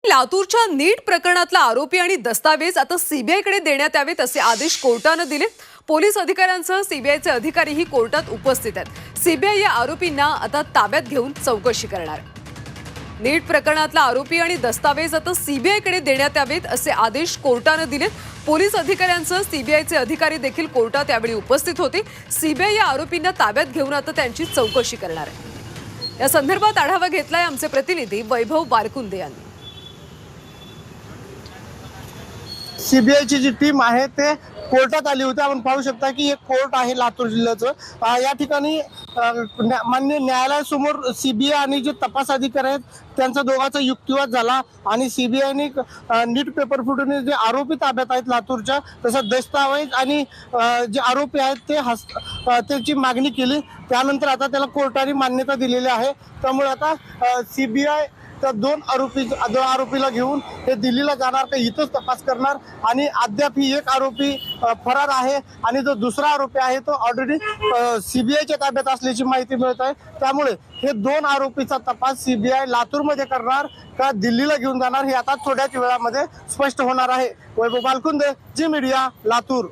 लातूरच्या नीट प्रकरणातला आरोपी आणि दस्तावेज आता सीबीआयकडे देण्यात यावेत असे आदेश कोर्टाने दिले। पोलीस अधिकाऱ्यांसह सीबीआयचे अधिकारीही कोर्टात उपस्थित आहेत। सीबीआय या आरोपींना आता ताब्यात घेऊन चौकशी करणार आहे। नीट प्रकरणातला आरोपी आणि दस्तावेज आता सीबीआयकडे देण्यात यावेत असे आदेश कोर्टाने दिले। पोलीस अधिकाऱ्यांसह सीबीआयचे अधिकारी देखील कोर्टात यावेळी उपस्थित होते। सीबीआय या आरोपींना ताब्यात घेऊन आता त्यांची चौकशी करणार आहे। या संदर्भात आढावा घेतलाय आमचे प्रतिनिधी वैभव बारकुंदे यांनी। सीबीआयची जी टीम आहे ते कोर्टात आली होती। आपण पाहू शकता की एक कोर्ट आहे लातूर जिल्ह्याचं। या ठिकाणी माननीय न्यायालयासमोर सीबीआय आणि जे तपास अधिकारी आहेत त्यांचा दोघांचा युक्तिवाद झाला आणि सीबीआयने नीट पेपर फुटून जे आरोपी ताब्यात आहेत लातूरच्या, तसं दस्तावेज आणि जे आरोपी आहेत त्याची मागणी केली। त्यानंतर आता त्याला कोर्टाने मान्यता दिलेली आहे। त्यामुळे आता सीबीआय त्या दोन आरोपीला घेऊन ते दिल्लीला जाणार, ते इथंच तपास करणार आणि अद्याप ही एक आरोपी फरार आहे आणि जो दुसरा आरोपी आहे तो ऑलरेडी सीबीआयच्या ताब्यात असल्याची माहिती मिळत आहे। त्यामुळे हे दोन आरोपीचा तपास सीबीआय लातूरमध्ये करणार का दिल्लीला घेऊन जाणार हे आता थोड्याच वेळामध्ये स्पष्ट होणार आहे। वैभव बालकुंदे, जी मीडिया, लातूर।